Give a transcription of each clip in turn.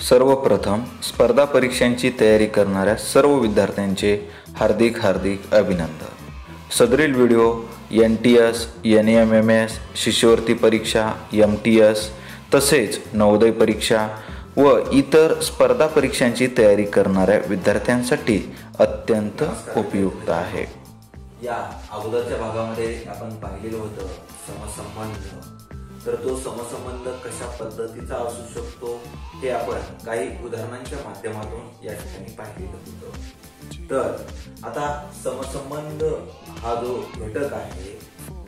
सर्वप्रथम स्पर्धा परीक्षांची तयारी करणाऱ्या सर्व विद्यार्थ्यांचे हार्दिक अभिनंदन. सदरील व्हिडिओ NTS, NEMMS, शिष्यवृत्ती परीक्षा, MTS तसेच नवोदय परीक्षा व इतर स्पर्धा परीक्षांची तयारी करणाऱ्या विद्यार्थ्यांसाठी अत्यंत उपयुक्त आहे. या अगोदरच्या भागामध्ये आपण पाहिलेलं होतं समसंबंध. तर तो समसंबंध कशा पद्धतीचा असू शकतो हे आपण काही उदाहरणांच्या माध्यमातून या ठिकाणी पाहिलेलं होतं. तर आता समसंबंध हा जो घटक आहे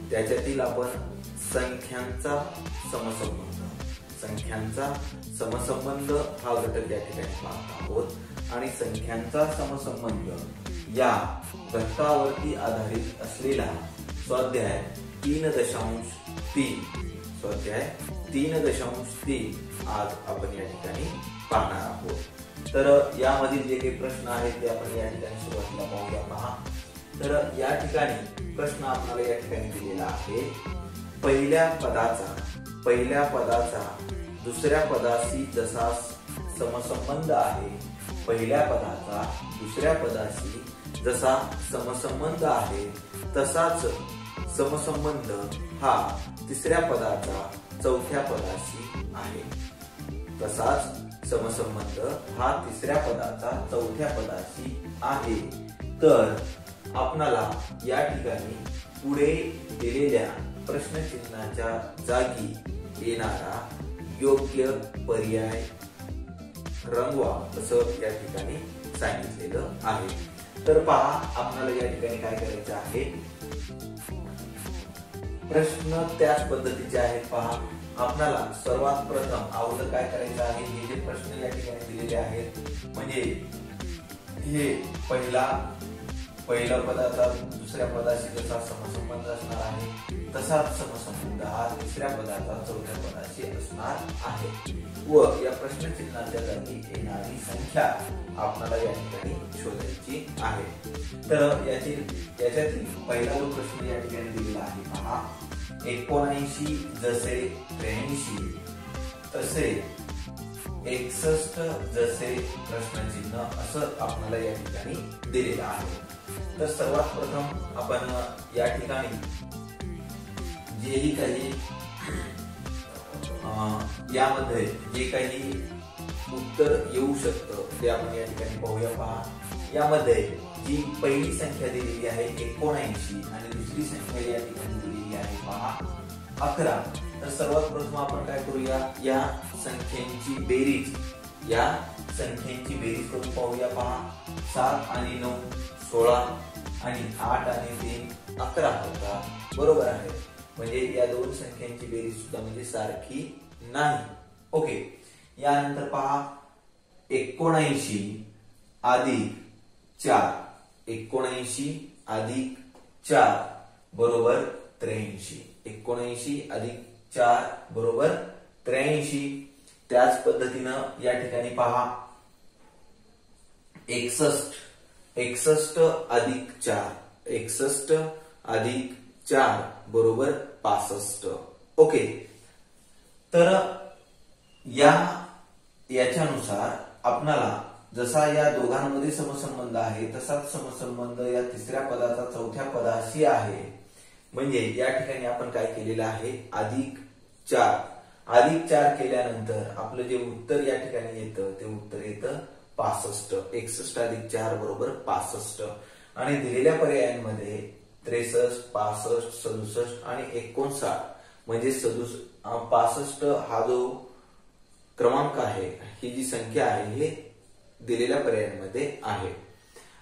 त्याच्यातील आपण संख्यांचा समसंबंध हा घटक या ठिकाणी पाहत आहोत आणि संख्यांचा समसंबंध या घटकावरती आधारित असलेला स्वाध्याय 3.3 आज आपण या ठिकाणी पाहणार आहोत. तर यामधील जे काही प्रश्न आहेत ते आपण या ठिकाणी सुरुवातीला पाहूया. पहा, तर या ठिकाणी प्रश्न आपल्याला या ठिकाणी दिलेला आहे. पहिल्या पदाचा दुसऱ्या पदाशी जसा समसंबंध आहे, पहिल्या पदाचा दुसऱ्या पदाशी जसा समसंबंध आहे तसाच समसंबंध हा तिसऱ्या पदाचा चौथ्या पदाशी आहे. तर आपणाला या ठिकाणी पुढे दिलेल्या प्रश्नचिन्हाच्या जागी येणारा योग्य पर्याय रंगवा असं या ठिकाणी सांगितलेलं आहे. तर पहा, आपल्याला या ठिकाणी काय करायचं आहे. प्रश्न त्याच पद्धतीचे आहेत. पहा, आपल्याला सर्वात प्रथम अगोदर काय करायचं आहे. हे जे प्रश्न या ठिकाणी दिलेले आहेत म्हणजे हे पहिल्या पदाचा दुसऱ्या पदाशी जसा समसंबंध असणार आहे तसाच समसंबंध हा तिसऱ्या पदाचा चौथ्या पदाशी असणार आहे व या प्रश्नचिन्हाच्या जागी येणारी संख्या आपल्याला या ठिकाणी शोधायची आहे. तर याच्यातील पहिला जो प्रश्न या ठिकाणी दिलेला आहे. पहा, 79 जसे 83 तसे 61 जसे प्रश्नचिन्ह असं आपल्याला या ठिकाणी दिलेलं आहे. तर सर्वात प्रथम आपण या ठिकाणी जेही काही यामध्ये जे काही उत्तर येऊ शकतं ते आपण या ठिकाणी पाहूया. पहा, यामध्ये जी पहिली संख्या दिलेली आहे 79 आणि दुसरी संख्या या ठिकाणी दिलेली आहे. पहा, 11. तर सर्वात प्रथम आपण काय करूया, या संख्यांची बेरीज करून पाहूया. पहा, 7 आणि 9 16 आणि 8 आणि 3 11 होतात. बरोबर आहे. म्हणजे या दोन संख्यांची बेरीज सुद्धा म्हणजे सारखी नाही. ओके. यानंतर पहा, 79 अधिक 4 बरोबर 83. 79 अधिक 4 बरोबर 83. त्याच पद्धतीनं या ठिकाणी पहा, 61 अधिक 4 बरोबर 65. ओके. तर याच्यानुसार आपणाला जसा या दोघांमध्ये समसंबंध आहे तसाच समसंबंध या तिसऱ्या पदाचा चौथ्या पदाशी आहे. म्हणजे या ठिकाणी आपण काय केलेलं आहे, अधिक 4 केल्यानंतर आपलं जे उत्तर या ठिकाणी येतं ते उत्तर येतं 65. 61 अधिक 4 बरोबर 65. आणि दिलेल्या पर्यायांमध्ये 63, 65, 67 आणि 59 म्हणजे 65 हा जो क्रमांक आहे, ही जी संख्या आहे हे दिलेल्या पर्यायांमध्ये आहे.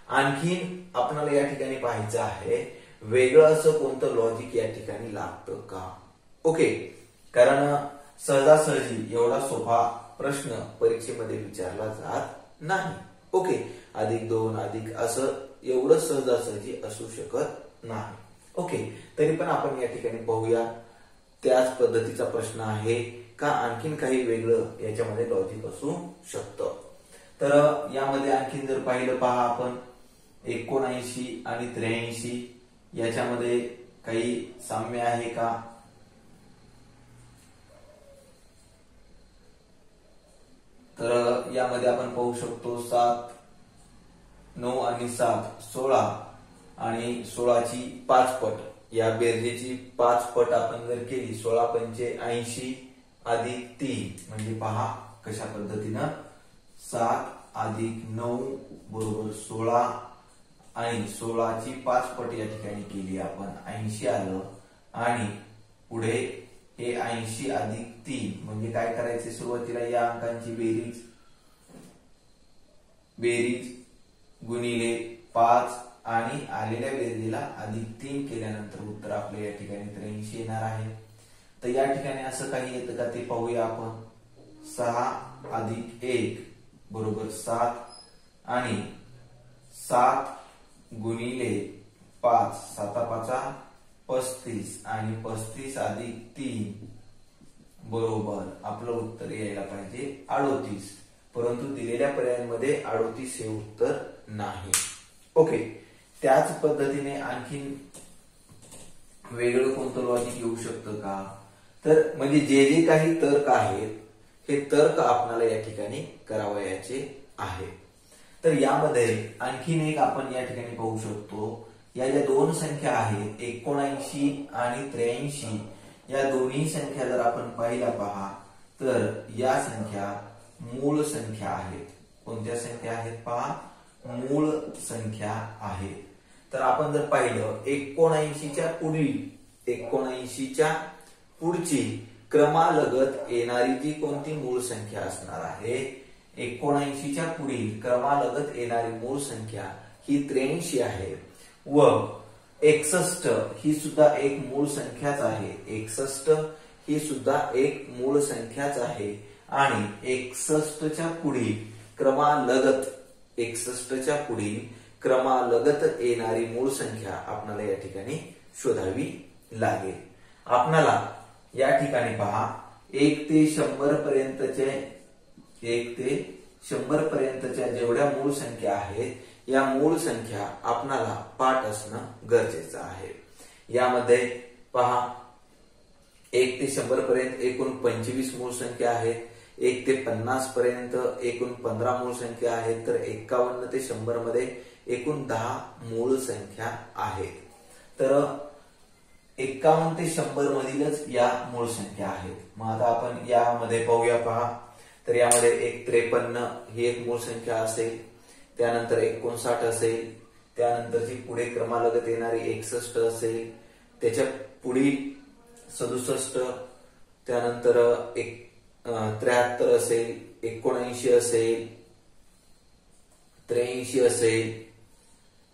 आणखीन आपल्याला या ठिकाणी पाहायचं आहे वेगळं असं कोणतं लॉजिक या ठिकाणी लागतं का. ओके. कारण सहजासहजी एवढा सोपा प्रश्न परीक्षेमध्ये विचारला जात नाही. ओके. +2 अधिक असं एवढं सहजासहजी असू शकत नाही. ओके. तरी पण आपण या ठिकाणी पाहूया त्याच पद्धतीचा प्रश्न आहे का आणखीन काही वेगळं याच्यामध्ये लॉजिक असू शकतं. तर यामध्ये आणखीन जर पाहिलं, पहा आपण 79 आणि 83 याच्यामध्ये काही साम्य आहे का. तर यामध्ये आपण पाहू शकतो 7, 9 आणि 7 16 आणि 16ची 5 पट, या बेरजेची 5 पट आपण जर केली 16 पंचे 80 अधिक 3 म्हणजे पहा कशा पद्धतीनं 7 अधिक 9 बरोबर 16 आणि 16ची 5 पट या ठिकाणी केली आपण 80 आलं आणि पुढे हे 80 अधिक 3 म्हणजे काय करायचे, सुरुवातीला या अंकांची बेरीज गुणिले 5 आणि आलेल्या बेरजेला अधिक 3 केल्यानंतर उत्तर आपल्या या ठिकाणी 83 येणार आहे. तर या ठिकाणी असं काही येतं का ते पाहूया आपण. 6 अधिक 1 बरोबर 7 आणि 7 गुणिले 5 7 35 आणि 35 अधिक 3 बरोबर आपलं उत्तर यायला पाहिजे 38, परंतु दिलेल्या पर्यायांमध्ये 38 हे उत्तर नाही. ओके, त्याच पद्धतीने आणखीन वेगळं कोणतं लॉजिक येऊ शकतं का, तर म्हणजे जे जे काही तर्क आहेत हे तर्क आपल्याला या ठिकाणी करावयाचे आहे. तर यामध्ये आणखीन एक आपण या ठिकाणी पाहू शकतो, या ज्या दोन संख्या आहेत 79 आणि 83 या दोन्ही संख्या जर आपण पाहिल्या पहा तर या संख्या मूळ संख्या आहेत. कोणत्या संख्या आहेत पहा, मूळ संख्या आहेत. तर आपण जर पाहिलं 79च्या पुढची क्रमालगत येणारी जी कोणती मूळ संख्या असणार आहे, 79च्या पुढील क्रमालगत येणारी मूळ संख्या ही 83 आहे व 61 ही सुद्धा एक मूळ संख्याच आहे. 61 ही सुद्धा एक मूळ संख्याच आहे आणि 61च्या पुढील क्रमालगत येणारी मूळ संख्या आपल्याला या ठिकाणी शोधावी लागेल. आपल्याला या ठिकाणी पहा 1 ते 100 पर्यंतच्या जेवढ्या मूळ संख्या आहेत या मूळ संख्या आपणाला पाठ असणं गरजेचं आहे. यामध्ये पहा 1 ते 100 पर्यंत एकूण 25 मूळ संख्या आहेत. 1 ते 50 पर्यंत एकूण 15 मूळ संख्या आहेत. तर 51 ते 100 मध्ये एकूण 10 मूळ संख्या आहेत. तर 51 ते 100 मधीलच या मूळ संख्या आहेत. मग आता आपण यामध्ये पाहूया पहा. तर यामध्ये 53 ही एक मूळ संख्या असेल, त्यानंतर 59 असेल, त्यानंतरची पुढे क्रमालगत येणारी 61 असेल, त्याच्या पुढील 67, त्यानंतर 73 असेल, 79 असेल, 83 असेल,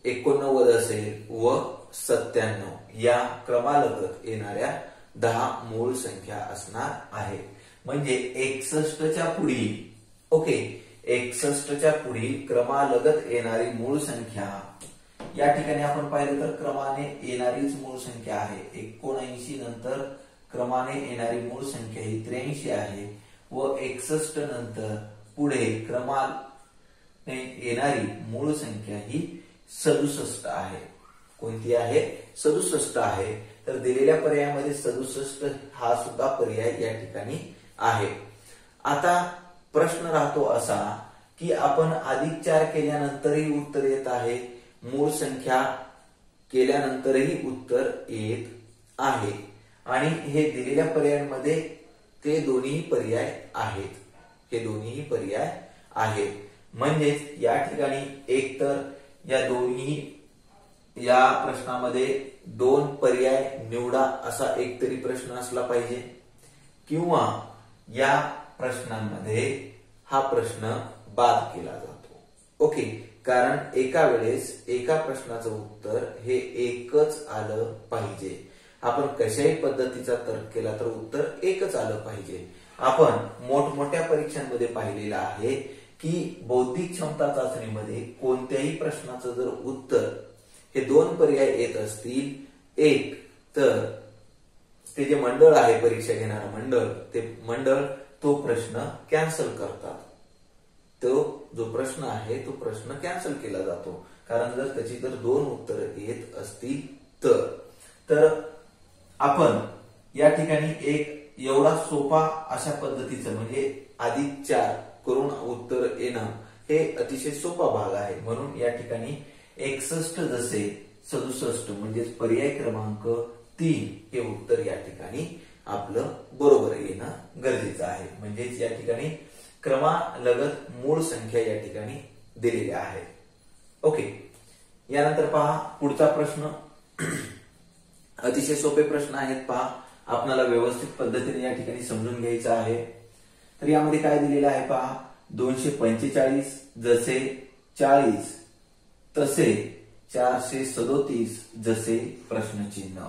89 असेल व 97 या क्रमालगत येणाऱ्या 10 मूळ संख्या असणार आहेत. म्हणजे 61च्या पुढील 61च्या पुढील क्रमालगत येणारी मूळ संख्या या ठिकाणी आपण पाहिलं तर क्रमाने येणारीच मूळ संख्या आहे. 79 नंतर क्रमाने येणारी मूळ संख्या ही 83 आहे व 61 नंतर पुढे क्रमाने येणारी मूळ संख्या ही 67 आहे. कोणती आहे? 67 आहे. तर दिलेल्या पर्यायामध्ये 67 हा सुद्धा पर्याय या ठिकाणी आहे. आता प्रश्न राहतो असा की आपण अधिक 4 केल्यानंतरही उत्तर येत आहे, मूळ संख्या केल्यानंतरही उत्तर येत आहे आणि हे दिलेल्या पर्यायांमध्ये ते दोन्ही पर्याय आहेत. म्हणजेच या ठिकाणी एक तर या प्रश्नामध्ये 2 पर्याय निवडा असा एकतरी प्रश्न असला पाहिजे किंवा या प्रश्नांमध्ये हा प्रश्न बाद केला जातो. ओके, कारण एका वेळेस एका प्रश्नाचं उत्तर हे एकच आलं पाहिजे. आपण कशाही पद्धतीचा तर्क केला तर उत्तर एकच आलं पाहिजे. आपण मोठमोठ्या परीक्षांमध्ये पाहिलेलं आहे की बौद्धिक क्षमता चाचणीमध्ये कोणत्याही प्रश्नाचं जर उत्तर हे 2 पर्याय येत असतील, एक तर ते जे मंडळ आहे परीक्षा घेणारं मंडळ, ते मंडळ तो प्रश्न कॅन्सल करतात. तो जो प्रश्न आहे तो प्रश्न कॅन्सल केला जातो. कारण जर त्याची जर 2 उत्तर येत असतील तर आपण या ठिकाणी एक एवढा सोपा अशा पद्धतीचं म्हणजे अधिक 4 करून उत्तर येणं हे अतिशय सोपा भाग आहे. म्हणून या ठिकाणी 61 जसे 67 म्हणजेच पर्याय क्रमांक 3 हे उत्तर या ठिकाणी आपलं बरोबर येणं गरजेचं आहे. म्हणजेच या ठिकाणी क्रमालगत मूळ संख्या या ठिकाणी दिलेल्या आहेत. ओके, यानंतर पहा पुढचा प्रश्न. अतिशय सोपे प्रश्न आहेत. पहा, आपल्याला व्यवस्थित पद्धतीने या ठिकाणी समजून घ्यायचं आहे. तर यामध्ये काय दिलेलं आहे पहा, 245 जसे 40 तसे 437 जसे प्रश्नचिन्ह.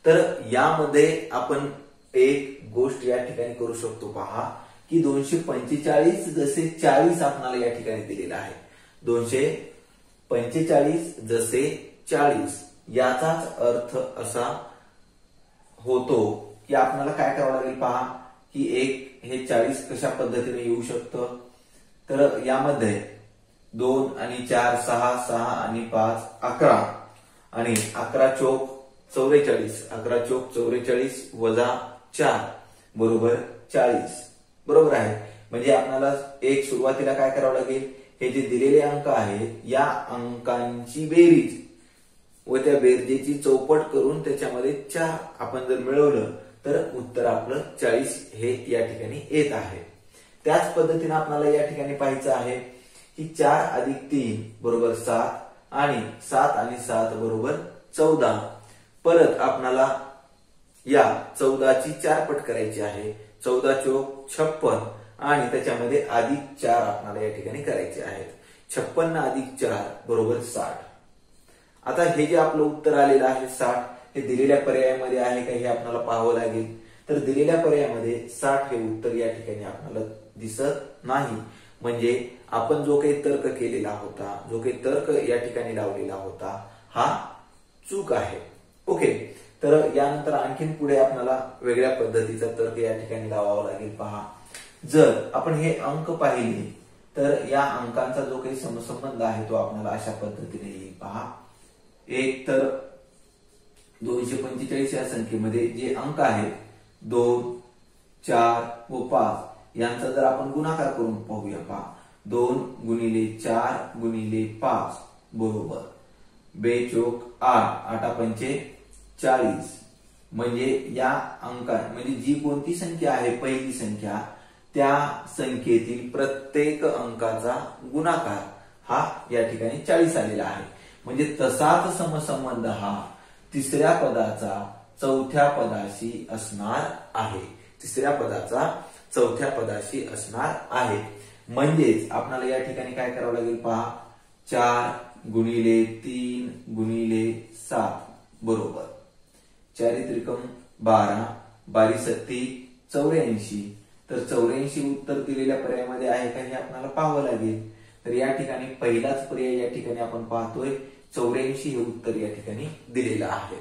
तर यामध्ये आपण एक गोष्ट या ठिकाणी करू शकतो. पहा की 245 जसे 40 आपल्याला या ठिकाणी दिलेला आहे. 245 जसे 40 याचाच अर्थ असा होतो की आपल्याला काय करावं लागेल पहा की एक हे 40 कशा पद्धतीने येऊ शकतं. तर यामध्ये 2 आणि 4 6 6 आणि 5 11 आणि 11 चौक 44 11 चौक 44 वजा 4 बरोबर 40 बरोबर आहे. म्हणजे आपल्याला एक सुरुवातीला काय करावं लागेल, हे जे दिलेले अंक आहेत या अंकांची बेरीज व त्या बेरजेची चौपट करून त्याच्यामध्ये 4 आपण जर मिळवलं तर उत्तर आपलं 40 हे या ठिकाणी येत आहे. त्याच पद्धतीने आपल्याला या ठिकाणी पाहायचं आहे की 4 अधिक 3 बरोबर 7 आणि 7 आणि 7 बरोबर 14. परत आपल्याला या 14ची 4 पट करायची आहे. 14 चौक 56 आणि त्याच्यामध्ये अधिक 4 आपल्याला या ठिकाणी करायचे आहेत. 56 अधिक 4 बरोबर 60. आता हे जे आपलं उत्तर आलेलं आहे 60 हे दिलेल्या पर्यायामध्ये आहे का हे आपल्याला पाहावं लागेल. तर दिलेल्या पर्यायामध्ये 60 हे उत्तर या ठिकाणी आपल्याला दिसत नाही. म्हणजे आपण जो काही तर्क केलेला होता, जो काही तर्क या ठिकाणी लावलेला होता हा चूक आहे. ओके, तर यानंतर आणखीन पुढे आपल्याला वेगळ्या पद्धतीचा तर्क या ठिकाणी लावावा लागेल. पहा, जर आपण हे अंक पाहिले तर या अंकांचा जो काही समसंबंध आहे तो आपल्याला अशा पद्धतीने येईल. पहा, एक तर 245 या संख्येमध्ये जे अंक आहेत 2 4 व 5 यांचा जर आपण गुणाकार करून पाहूया. पहा, 2 गुणिले 4 गुणिले 5 बरोबर 2 चौक 8 8 पंचे 40. म्हणजे या अंका म्हणजे जी कोणती संख्या आहे पहिली संख्या त्या संख्येतील प्रत्येक अंकाचा गुणाकार हा या ठिकाणी 40 आलेला आहे. म्हणजे तसाच समसंबंध हा तिसऱ्या पदाचा चौथ्या पदाशी असणार आहे. तिसऱ्या पदाचा चौथ्या पदाशी असणार आहे. म्हणजेच आपल्याला या ठिकाणी काय करावं लागेल पहा, 4 गुणिले 3 गुणिले 7 बरोबर 4 त्रिकम 12 12 सत्ती 84. तर 84 उत्तर दिलेल्या पर्यायामध्ये आहे का हे आपल्याला पाहावं लागेल. तर या ठिकाणी पहिलाच पर्याय या ठिकाणी आपण पाहतोय 84 हे उत्तर या ठिकाणी दिलेलं आहे.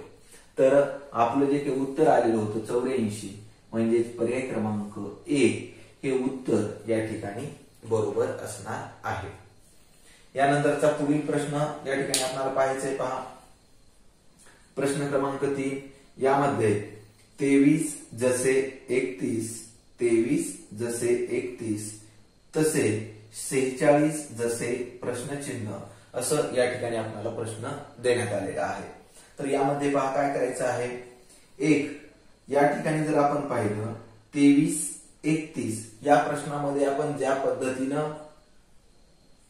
तर आपलं जे काही उत्तर आलेलं होतं 84 म्हणजेच पर्याय क्रमांक 1 हे उत्तर या ठिकाणी बरोबर असणार आहे. यानंतरचा पुढील प्रश्न या ठिकाणी आपल्याला पाहायचा आहे. पहा, प्रश्न क्रमांक 3 यामध्ये 23 जसे 31 23 जसे 31 तसे 46 जसे प्रश्नचिन्ह असं या ठिकाणी आपल्याला प्रश्न देण्यात आलेला आहे. तर यामध्ये पहा काय करायचं आहे. एक या ठिकाणी जर आपण पाहिलं 23 31 या प्रश्नामध्ये आपण ज्या पद्धतीनं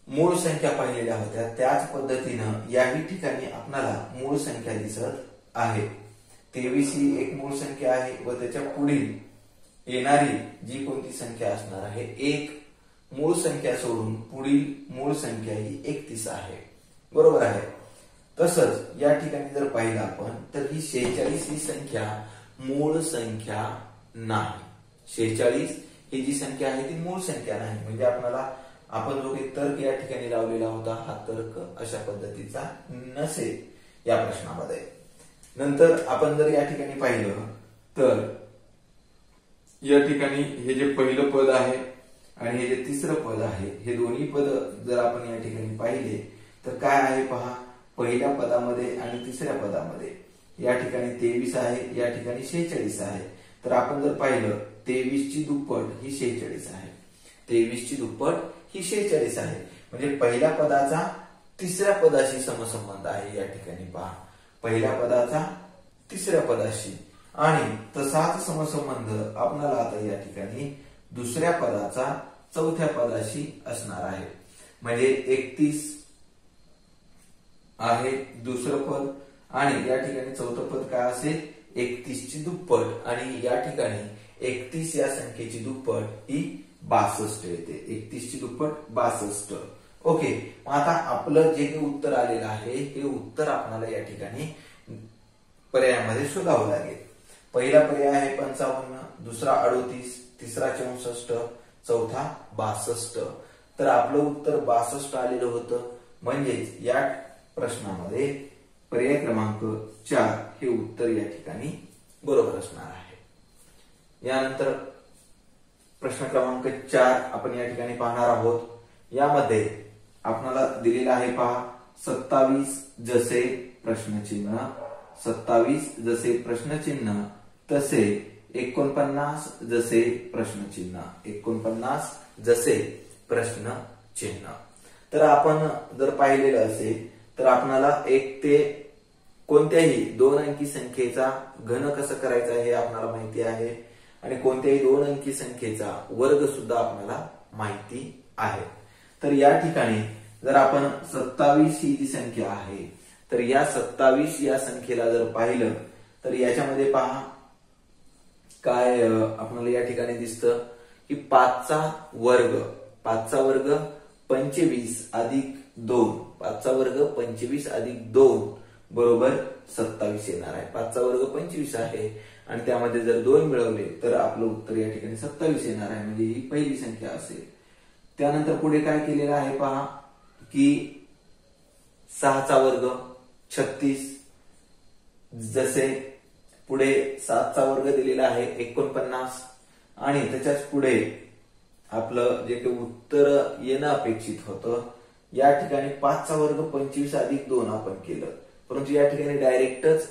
मूळ संख्या पाहिलेल्या होत्या त्याच पद्धतीनं याही ठिकाणी आपल्याला मूळ संख्या दिसत आहे. 23 ही एक मूळ संख्या आहे व त्याच्या पुढील येणारी जी कोणती संख्या असणार आहे एक मूळ संख्या सोडून पुढील मूळ संख्या ही 31 आहे. बरोबर आहे. तसंच या ठिकाणी जर पाहिलं आपण तर ही 46 ही संख्या मूळ संख्या नाही. 46 ही जी संख्या आहे ती मूळ संख्या नाही. म्हणजे आपल्याला आपण जो काही तर्क या ठिकाणी लावलेला होता हा तर्क अशा पद्धतीचा नसेल या प्रश्नामध्ये. नंतर आपण जर या ठिकाणी पाहिलं तर या ठिकाणी हे जे पहिलं पद आहे आणि हे जे तिसरं पद आहे हे दोन्ही पद जर आपण या ठिकाणी पाहिले तर काय आहे पहा, पहिल्या पदामध्ये आणि तिसऱ्या पदामध्ये या ठिकाणी 23 आहे या ठिकाणी 46 आहे. तर आपण जर पाहिलं 23 ची दुप्पट ही 46 आहे. 23 ची दुप्पट ही 46 आहे. म्हणजे पहिल्या पदाचा तिसऱ्या पदाशी समसंबंध आहे या ठिकाणी पहा. पहिल्या पदाचा तिसऱ्या पदाशी आणि तसाच समसंबंध आपल्याला आता या ठिकाणी दुसऱ्या पदाचा चौथ्या पदाशी असणार आहे. म्हणजे 31 आहे दुसरं पद आणि या ठिकाणी चौथं पद काय असेल 31 ची दुप्पट आणि या ठिकाणी 31 या संख्येची दुप्पट ही 62 येते. 31 ची दुप्पट 62. ओके, आता आपलं जे काही उत्तर आलेलं आहे हे उत्तर आपल्याला या ठिकाणी पर्यायामध्ये शोधावं लागेल. पहिला पर्याय आहे 55, दुसरा 38, तिसरा 64, चौथा 62. तर आपलं उत्तर 62 आलेलं होतं. म्हणजेच या प्रश्नामध्ये पर्याय क्रमांक 4 हे उत्तर या ठिकाणी बरोबर असणार आहे. यानंतर प्रश्न क्रमांक 4 आपण या ठिकाणी पाहणार आहोत. यामध्ये आपल्याला दिलेला आहे पहा 27 जसे प्रश्नचिन्ह, 27 जसे प्रश्नचिन्ह तसे 49 जसे प्रश्नचिन्ह, 49 जसे प्रश्नचिन्ह. तर आपण जर पाहिलेलं असेल तर आपल्याला 1 ते कोणत्याही 2 अंकी संख्येचा घन कसं करायचा हे आपल्याला माहिती आहे आणि कोणत्याही 2 अंकी संख्येचा वर्ग सुद्धा आपल्याला माहिती आहे. तर या ठिकाणी जर आपण 27 ही जी संख्या आहे तर या 27 या संख्येला जर पाहिलं तर याच्यामध्ये पहा काय आपल्याला या ठिकाणी दिसतं की 5चा वर्ग 25 अधिक 2, 5चा वर्ग 25 अधिक 2 बरोबर 27 येणार आहे. 5चा वर्ग 25 आहे आणि त्यामध्ये जर 2 मिळवले तर आपलं उत्तर या ठिकाणी 27 येणार आहे. म्हणजे ही पहिली संख्या असेल. त्यानंतर पुढे काय केलेलं आहे पहा की 6चा वर्ग 36 जसे पुढे 7चा वर्ग दिलेला आहे 49 आणि त्याच्याच पुढे आपलं जे काही उत्तर येणं अपेक्षित होतं या ठिकाणी 5चा वर्ग 25 अधिक 2 आपण केलं, परंतु या ठिकाणी डायरेक्टच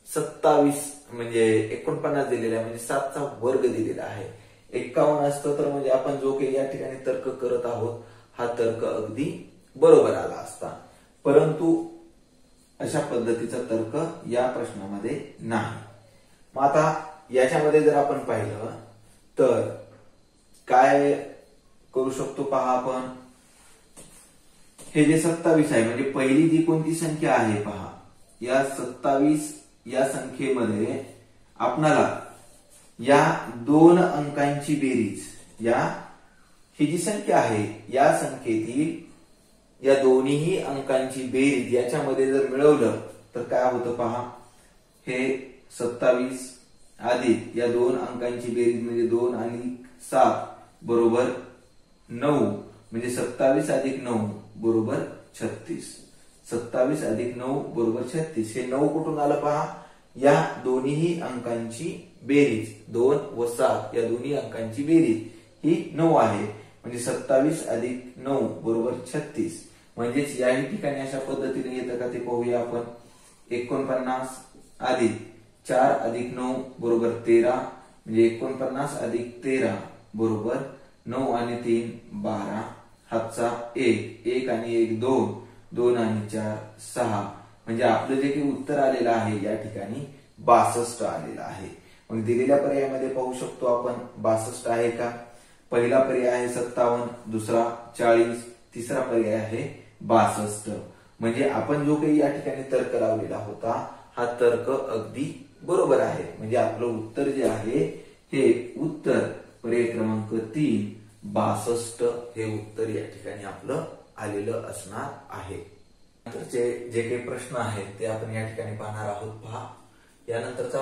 27 म्हणजे 49 दिलेला आहे. म्हणजे 7चा वर्ग दिलेला आहे. 51 असतं तर म्हणजे आपण जो काही या ठिकाणी तर्क करत आहोत हा तर्क अगदी बरोबर आला असता. परंतु अशा पद्धतीचा तर्क या प्रश्नामध्ये नाही. मग आता याच्यामध्ये जर आपण पाहिलं तर काय करू शकतो पहा आपण. हे जे 27 आहे म्हणजे पहिली जी कोणती संख्या आहे पहा या 27 या संख्येमध्ये आपणाला या 2 अंकांची बेरीज ही जी संख्या आहे या संख्येतील या दोन्ही अंकांची बेरीज याच्यामध्ये जर मिळवलं तर काय होतं पहा. हे 27 अधिक या 2 अंकांची बेरीज म्हणजे 2 आणि 7 बरोबर 9 म्हणजे 27 अधिक 9 बरोबर 36. 27 अधिक 9 बरोबर 36. हे 9 कुठून आलं पहा. या दोन्ही अंकांची बेरीज 2 व 7 या दोन्ही अंकांची बेरीज ही 9 आहे. म्हणजे 27 अधिक 9 बरोबर 36. म्हणजेच याही ठिकाणी अशा पद्धतीने येतं का ते पाहूया आपण. 49 अधिक 4 अधिक 9 बरोबर 13 म्हणजे 49 अधिक 13 बरोबर 9 आणि 3 12. हातचा 1 आणि 1 2, 2 आणि 4 6. म्हणजे आपलं जे काही उत्तर आलेलं आहे या ठिकाणी 62 आलेलं आहे. मग दिलेल्या पर्यायामध्ये पाहू शकतो आपण 62 आहे का. पहिला पर्याय आहे 57, दुसरा 40, तिसरा पर्याय आहे 62. म्हणजे आपण जो काही या ठिकाणी तर्क लावलेला होता हा तर्क अगदी बरोबर आहे. म्हणजे आपलं उत्तर जे आहे हे उत्तर पर्याय क्रमांक 3 62 हे उत्तर या ठिकाणी आपलं आलेलं असणार आहे. जे काही प्रश्न आहेत ते आपण या ठिकाणी पाहणार आहोत पहा. यानंतरचा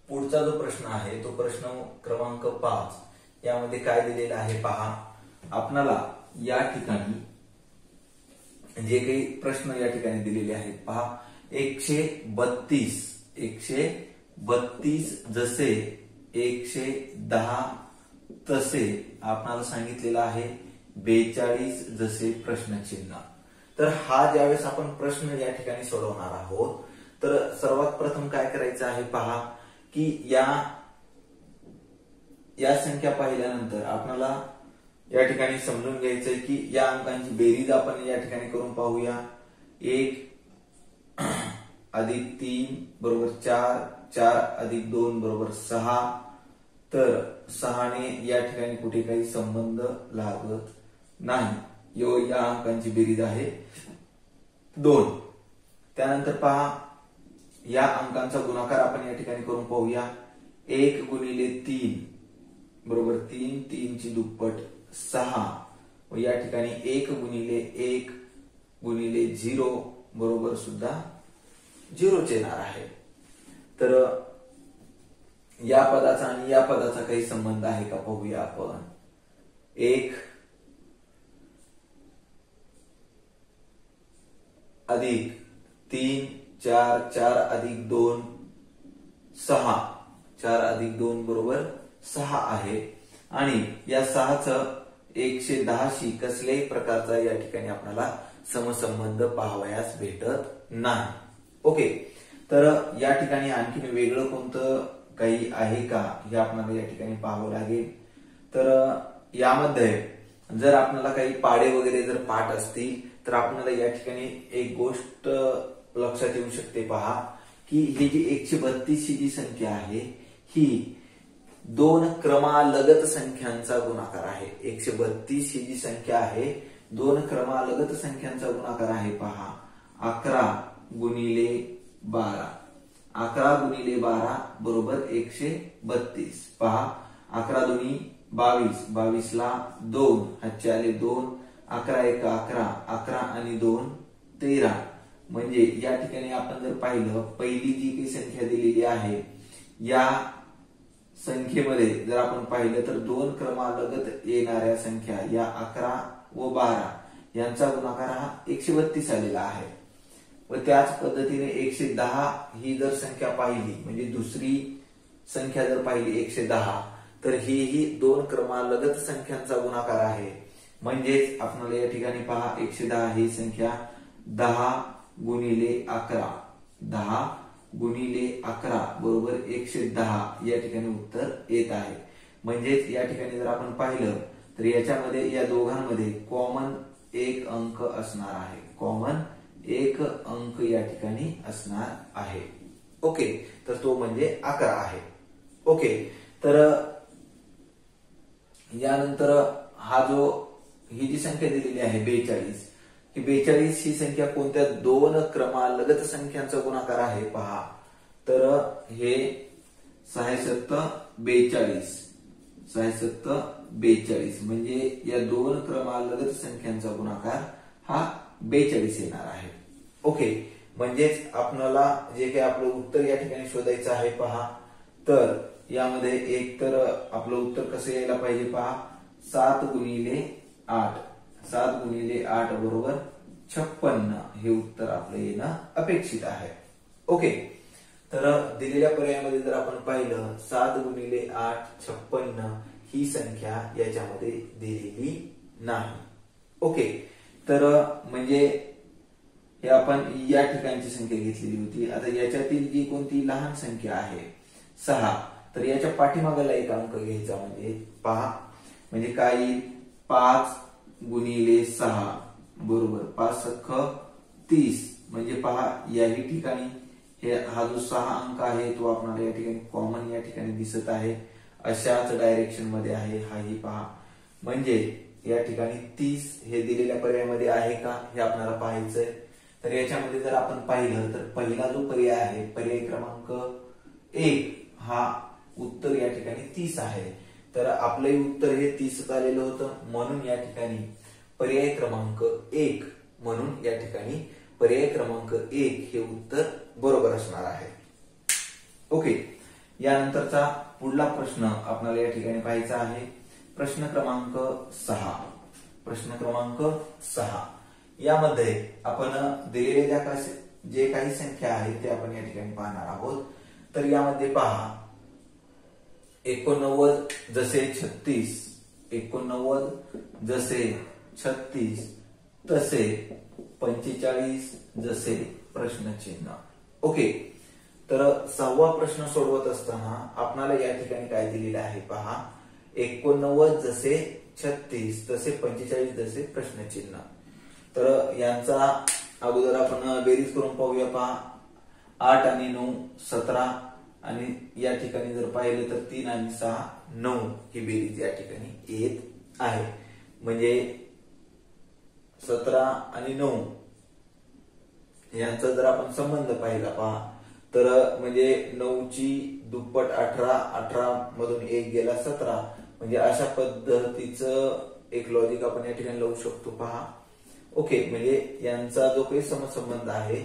पुढचा जो प्रश्न आहे तो प्रश्न क्रमांक 5 यामध्ये काय दिलेलं आहे पहा. आपणाला या ठिकाणी जे काही प्रश्न या ठिकाणी दिलेले आहेत पहा. 132 जसे 110 तसे आपणाला सांगितलेलं आहे 42 जसे प्रश्नचिन्ह. तर हा ज्यावेळेस आपण प्रश्न या ठिकाणी सोडवणार आहोत तर सर्वात प्रथम काय करायचं आहे पहा की या संख्या पाहिल्यानंतर आपल्याला या ठिकाणी समजून घ्यायचंय की या अंकांची बेरीज आपण या ठिकाणी करून पाहूया. 1 अधिक 3 बरोबर 4, 4 अधिक 2 बरोबर 6. तर 6 ने या ठिकाणी कुठे काही संबंध लागत नाही. या अंकांची बेरीज आहे 2. त्यानंतर पहा या अंकांचा गुणाकार आपण या ठिकाणी करून पाहूया. 1 गुणिले 3 बरोबर 3, 3 ची दुप्पट 6 व या ठिकाणी 1 गुणिले 1 गुणिले 0 बरोबर सुद्धा 0 येणार आहे. तर या पदाचा आणि या पदाचा काही संबंध आहे का पाहूया आपण. 1 अधिक 3 4, 4 अधिक 2 6, 4 अधिक 2 बरोबर 6 आहे. आणि या 6चं 110शी कसल्याही प्रकारचा या ठिकाणी आपल्याला समसंबंध पाहावयास भेटत नाही. ओके, तर या ठिकाणी आणखीन वेगळं कोणतं काही आहे का हे आपल्याला या ठिकाणी पाहावं लागेल. तर यामध्ये जर आपल्याला काही पाडे वगैरे जर पाठ असतील तर आपल्याला या ठिकाणी एक गोष्ट लक्षात येऊ शकते. पहा की ही जी 132 ही जी संख्या आहे ही 2 क्रमालगत संख्यांचा गुणाकार आहे. 132 ही जी संख्या आहे 2 क्रमालगत संख्यांचा गुणाकार आहे. पहा 11 गुणिले 12, 11 गुणिले 12 बरोबर 132. पहा 11 दुनी 22, 22 ला 2 हातचे आले 2, 11 1 11, 11 आणि 2 13. म्हणजे या ठिकाणी आपण जर पाहिलं पहिली जी काही संख्या दिलेली आहे या संख्येमध्ये जर आपण पाहिलं तर 2 क्रमालगत येणाऱ्या संख्या या 11 व 12 यांचा गुणाकार हा 132 आलेला आहे. व त्याच पद्धतीने 110 ही जर संख्या पाहिली म्हणजे दुसरी संख्या जर पाहिली 110 तर ही 2 क्रमालगत संख्यांचा गुणाकार आहे. म्हणजेच आपल्याला या ठिकाणी पहा 110 ही संख्या 10 गुणिले 11, 10 गुणिले 11 बरोबर 110 या ठिकाणी उत्तर येत आहे. म्हणजेच या ठिकाणी जर आपण पाहिलं तर याच्यामध्ये या दोघांमध्ये कॉमन एक अंक असणार आहे. कॉमन एक अंक या ठिकाणी असणार आहे. ओके, तर तो म्हणजे 11 आहे. ओके, तर यानंतर हा जो ही जी संख्या दिलेली आहे 42 ही 42 ही संख्या कोणत्या 2 क्रमालगत संख्यांचा गुणाकार आहे. पहा तर हे 6 42, 6 42 म्हणजे या 2 क्रमालगत संख्यांचा गुणाकार हा 42 येणार आहे. ओके, म्हणजेच आपल्याला जे काही आपलं उत्तर या ठिकाणी शोधायचं आहे. पहा तर यामध्ये एक तर आपलं उत्तर कसं यायला पाहिजे. पहा 7 गुणिले 8, 7 गुणिले 8 बरोबर 56 हे उत्तर आपलं येणं अपेक्षित आहे. ओके, तर दिलेल्या पर्यायामध्ये जर आपण पाहिलं 7 गुणिले 8 56 ही संख्या याच्यामध्ये दिलेली नाही. ओके, तर म्हणजे हे आपण या ठिकाणची संख्या घेतलेली होती. आता याच्यातील जी कोणती लहान संख्या आहे 6 तर याच्या पाठीमागाला एक अंक घ्यायचा. म्हणजे पहा म्हणजे काय 5 गुणिले 6 बरोबर 5 सख्ख 30. म्हणजे पहा याही ठिकाणी हा जो 6 अंक आहे तो आपल्याला या ठिकाणी कॉमन या ठिकाणी दिसत आहे. अशाच डायरेक्शन मध्ये आहे हाही पहा. म्हणजे या ठिकाणी 30 हे दिलेल्या पर्यायामध्ये आहे का हे आपल्याला पाहायचंय. तर याच्यामध्ये जर आपण पाहिलं तर पहिला जो पर्याय आहे पर्याय क्रमांक 1 हा उत्तर या ठिकाणी 30 आहे. तर आपलंही उत्तर हे 30 आलेलं होतं म्हणून या ठिकाणी पर्याय क्रमांक 1 म्हणून या ठिकाणी पर्याय क्रमांक 1 हे उत्तर बरोबर असणार आहे. ओके, यानंतरचा पुढला प्रश्न आपल्याला या ठिकाणी पाहायचा आहे. प्रश्न क्रमांक 6. प्रश्न क्रमांक 6 यामध्ये आपण दिलेल्या जे काही संख्या आहेत ते आपण या ठिकाणी पाहणार आहोत. तर यामध्ये पहा 89 जसे 36, 89 जसे 36 तसे 45 जसे प्रश्नचिन्ह. ओके, तर 6वा प्रश्न सोडवत असताना आपल्याला या ठिकाणी काय दिलेलं आहे पहा 89 जसे 36 तसे 45 जसे प्रश्नचिन्ह। तर यांचा अगोदर आपण बेरीज करून पाहूया पहा। 8 आणि 9 17 आणि या ठिकाणी जर पाहिलं तर 3 आणि 6 9 ही बेरीज या ठिकाणी येत आहे। म्हणजे 17 आणि 9 यांचा जर आपण संबंध पाहिला पहा तर म्हणजे 9 ची दुप्पट 18, 18 मधून 1 गेला 17, म्हणजे अशा पद्धतीचं एक लॉजिक आपण या ठिकाणी लावू शकतो पहा। ओके, म्हणजे यांचा जो काही समसंबंध आहे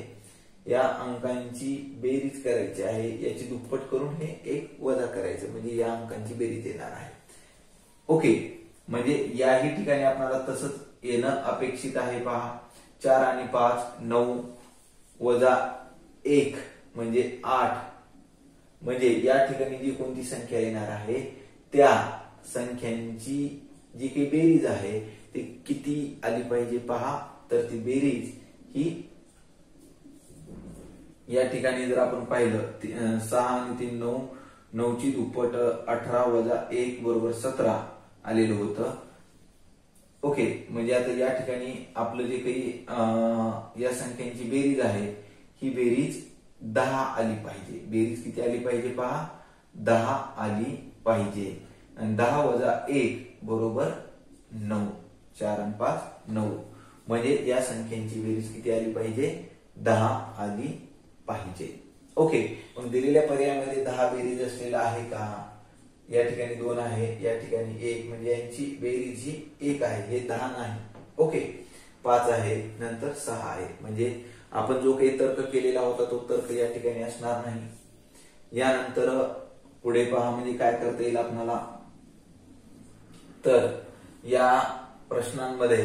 या अंकांची बेरीज करायची आहे, याची दुप्पट करून हे 1 वजा करायचं म्हणजे या अंकांची बेरीज येणार आहे। ओके, म्हणजे याही ठिकाणी आपल्याला तसंच येणं अपेक्षित आहे पहा। 4 आणि 5 9 वजा 1 म्हणजे 8, म्हणजे या ठिकाणी जी कोणती संख्या येणार आहे त्या संख्यांची जी काही बेरीज आहे ती किती आली पाहिजे पहा। तर ती बेरीज ही या ठिकाणी जर आपण पाहिलं 6 आणि 3 9, 9 ची दुप्पट 18 वजा 1 बरोबर 17 आलेलं होतं। ओके, म्हणजे आता या ठिकाणी आपलं जे काही या संख्यांची बेरीज आहे ही बेरीज 10 आली पाहिजे। बेरीज किती आली पाहिजे पहा, 10 आली पाहिजे। आणि 10 वजा 1 बरोबर 9, 4 आणि 5 9, म्हणजे या संख्यांची बेरीज किती आली पाहिजे, 10 आली पाहिजे। ओके, मग दिलेल्या पर्यायामध्ये 10 बेरीज असलेला आहे का? या ठिकाणी 2 आहे, या ठिकाणी 1, म्हणजे यांची बेरीज ही 1 आहे, हे 10 नाही। ओके, 5 आहे, नंतर 6 आहे, म्हणजे आपण जो काही तर्क केलेला होता तो तर्क या ठिकाणी असणार नाही। यानंतर पुढे पहा, म्हणजे काय करता येईल आपल्याला, तर या प्रश्नांमध्ये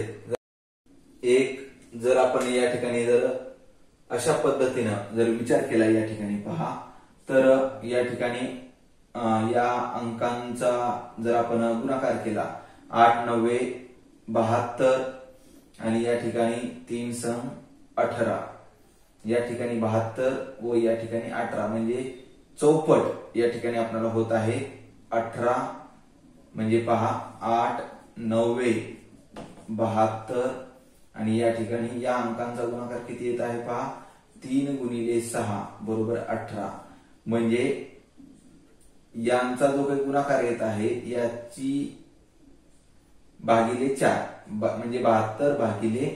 एक जर आपण या ठिकाणी जर अशा पद्धतीनं जर विचार केला या ठिकाणी पहा, तर या ठिकाणी या अंकांचा जर आपण गुणाकार केला 8 9 72 आणि या ठिकाणी 3 संग 18, या ठिकाणी 72 व या ठिकाणी 18, म्हणजे चौपट या ठिकाणी आपल्याला होत आहे 18, म्हणजे पहा 8 9 72 आणि या ठिकाणी या अंकांचा गुणाकार किती येत आहे पहा, 3 गुणिले 6 बरोबर 18, म्हणजे यांचा जो काही गुणाकार येत आहे याची भागिले 4, म्हणजे 72 भागिले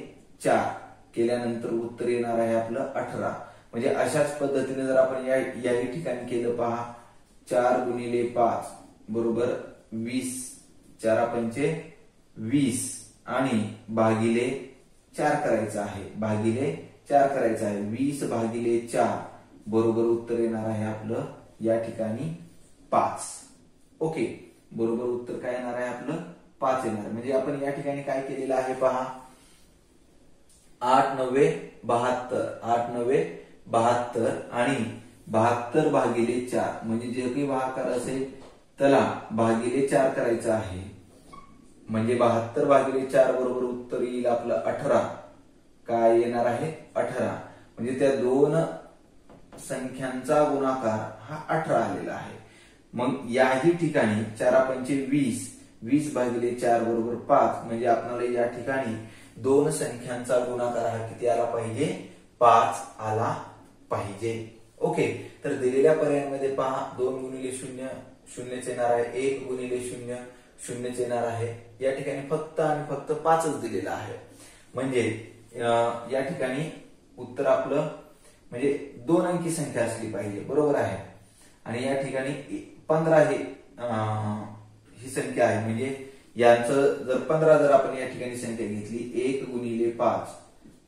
4 केल्यानंतर उत्तर येणार आहे आपलं 18। म्हणजे अशाच पद्धतीने जर आपण याही ठिकाणी केलं पहा, 4 गुणिले 5 बरोबर 20, 4 पंचे 20 आणि भागिले 4 करायचं आहे, भागिले 4 करायचं आहे, 20 भागिले 4 बरोबर उत्तर येणार आहे आपलं या ठिकाणी 5। ओके, बरोबर उत्तर काय येणार आहे आपलं 5 येणार। म्हणजे आपण या ठिकाणी काय केलेलं आहे पहा, 8 9 72, 8 9 72 आणि 72 भागिले 4, म्हणजे जे काही भागाकार असेल त्याला भागिले 4 करायचं आहे, म्हणजे 72 भागिले 4 बरोबर उत्तर येईल आपलं 18। काय येणार आहे 18, म्हणजे त्या दोन संख्यांचा गुणाकार हा 18 आलेला आहे। मग याही ठिकाणी 4 पंचे 20, 20 भागिले 4 बरोबर 5, म्हणजे आपल्याला या ठिकाणी दोन संख्यांचा गुणाकार हा किती आला पाहिजे, 5 आला पाहिजे। ओके, तर दिलेल्या पर्यायामध्ये पहा 2 गुणिले 0 0 येणार आहे, 1 गुणिले 0 0 येणार आहे, या ठिकाणी फक्त आणि फक्त 5च दिलेला आहे। म्हणजे या ठिकाणी उत्तर आपलं म्हणजे 2 अंकी संख्या असली पाहिजे, बरोबर आहे। आणि या ठिकाणी 15 ही संख्या आहे, म्हणजे यांचं जर 15 जर आपण या ठिकाणी संख्या घेतली, 1 गुणिले 5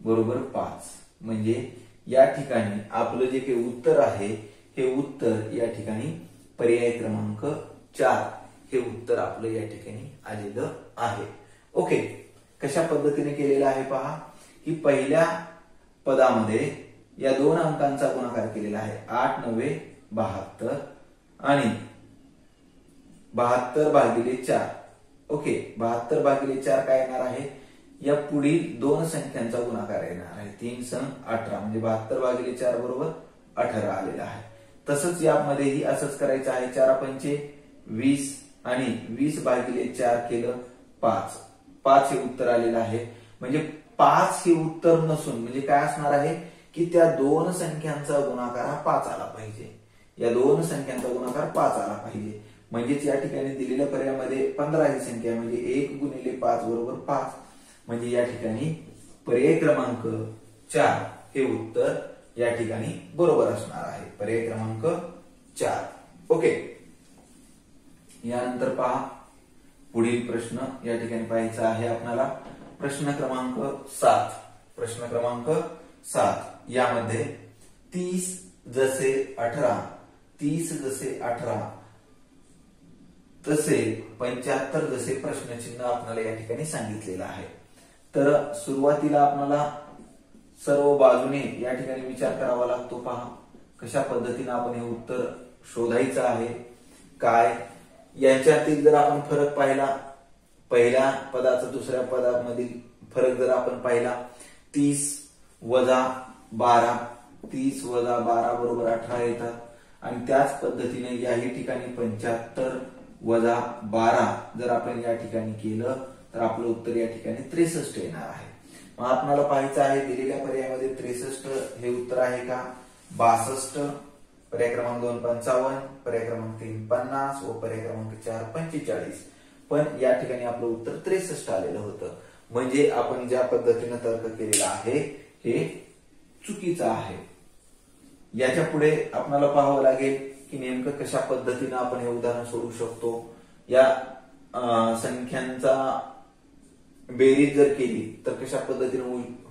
बरोबर 5, म्हणजे या ठिकाणी आपलं जे काही उत्तर आहे हे उत्तर या ठिकाणी पर्याय क्रमांक 4 हे उत्तर आपलं या ठिकाणी आलेलं आहे। ओके, कशा पद्धतीने केलेलं आहे पहा, की पहिल्या पदामध्ये या दोन अंकांचा गुणाकार केलेला आहे, 8 9 72 आणि 72 भागिले 4। ओके, 72 भागिले 4 काय येणार आहे, या पुढील दोन संख्यांचा गुणाकार येणार आहे, 3 संग 18, म्हणजे 72 भागिले 4 बरोबर 18 आलेला आहे। तसंच यामध्येही असंच करायचं आहे, 4 पंचे 20 आणि 20 भागिले 4 केलं 5 हे उत्तर आलेलं आहे. म्हणजे 5 हे उत्तर नसून म्हणजे काय असणार आहे की त्या दोन संख्यांचा गुणाकार हा 5 आला पाहिजे. या दोन संख्यांचा गुणाकार 5 आला पाहिजे. म्हणजेच या ठिकाणी दिलेल्या पर्यायामध्ये 15 ही संख्या म्हणजे 1 गुणिले 5 बरोबर 5. म्हणजे या ठिकाणी पर्याय क्रमांक 4 हे उत्तर या ठिकाणी बरोबर असणार आहे. पर्याय क्रमांक 4. ओके. यानंतर पहा पुढील प्रश्न या ठिकाणी पाहायचा आहे आपल्याला. प्रश्न क्रमांक 7. प्रश्न क्रमांक 7 यामध्ये 30 जसे 18 तसे 75 जसे प्रश्नचिन्ह आपल्याला या ठिकाणी सांगितलेलं आहे. तर सुरुवातीला आपल्याला सर्व बाजूने या ठिकाणी विचार करावा लागतो. पहा कशा पद्धतीने आपण हे उत्तर शोधायचं आहे. काय यांच्यातील जर आपण फरक पाहिला, पहिल्या पदाचा दुसऱ्या पदामधील फरक जर आपण पाहिला, 30 वजा 12 बरोबर 18 येतात. आणि त्याच पद्धतीने याही ठिकाणी 75 वजा 12 जर आपण या ठिकाणी केलं तर आपलं उत्तर या ठिकाणी 63 येणार आहे. मग आपल्याला पाहायचं आहे दिलेल्या पर्यायामध्ये 63 हे उत्तर आहे का? 62, पर्याय क्रमांक 2 55, पर्याय क्रमांक 3 50 व पर्याय क्रमांक 4 45. पण या ठिकाणी आपलं उत्तर 63 आलेलं होतं. म्हणजे आपण ज्या पद्धतीने तर्क केलेला आहे हे चुकीचं आहे. याच्या पुढे आपल्याला पाहावं लागेल की नेमकं कशा पद्धतीने आपण हे उदाहरण सोडवू शकतो. या संख्यांचा बेरीज जर केली तर कशा पद्धतीने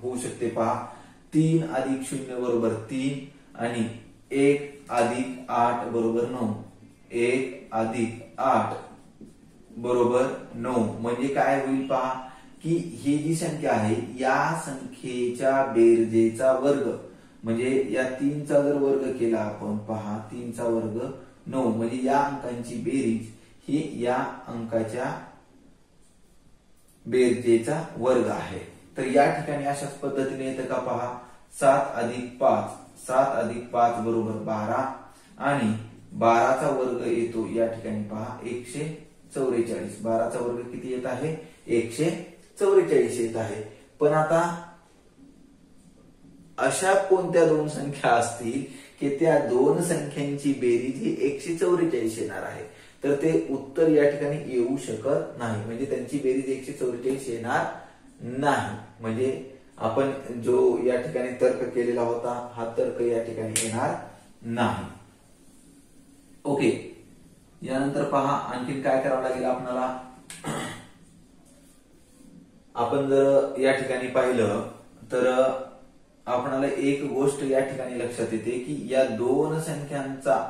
होऊ शकते पहा. 3 अधिक 0 बरोबर 3 आणि 1 अधिक 8 बरोबर 9. 1 अधिक 8 बरोबर 9. म्हणजे काय होईल पहा की ही जी संख्या आहे या संख्येच्या बेरजेचा वर्ग. म्हणजे या 3 चा जर वर्ग केला आपण पहा 3 चा वर्ग 9. म्हणजे या अंकांची बेरीज ही या अंकाच्या बेरजेचा वर्ग आहे. तर या ठिकाणी अशाच पद्धतीने येतं का पहा. 7 अधिक 5 बरोबर 12 आणि 12चा वर्ग येतो या ठिकाणी पहा 144. 12चा वर्ग किती येत आहे? 144 येत आहे. पण आता अशा कोणत्या दोन संख्या असतील की त्या दोन संख्यांची बेरीज ही 144 येणार आहे. तर ते उत्तर या ठिकाणी येऊ शकत नाही. म्हणजे त्यांची बेरीज 144 येणार नाही. म्हणजे आपण जो या ठिकाणी तर्क केलेला होता हा तर्क या ठिकाणी येणार नाही. ओके. यानंतर पहा आणखीन काय करावं लागेल आपल्याला. आपण जर या ठिकाणी पाहिलं तर आपल्याला एक गोष्ट या ठिकाणी लक्षात येते की या दोन संख्यांचा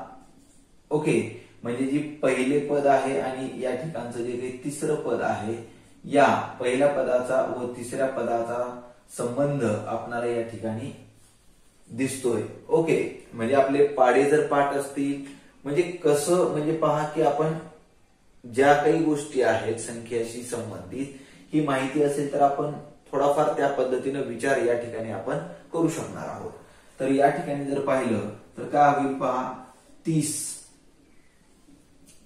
ओके म्हणजे जी पहिले पद आहे आणि या ठिकाणचं जे काही तिसरं पद आहे या पहिल्या पदाचा व तिसऱ्या पदाचा संबंध आपल्याला या ठिकाणी दिसतोय. ओके. म्हणजे आपले पाडे जर पाठ असतील म्हणजे कसं म्हणजे पहा की आपण ज्या काही गोष्टी आहेत संख्याशी संबंधित ही माहिती असेल तर आपण थोडाफार त्या पद्धतीने विचार या ठिकाणी आपण करू शकणार आहोत. तर या ठिकाणी जर पाहिलं तर काय होईल पहा 30.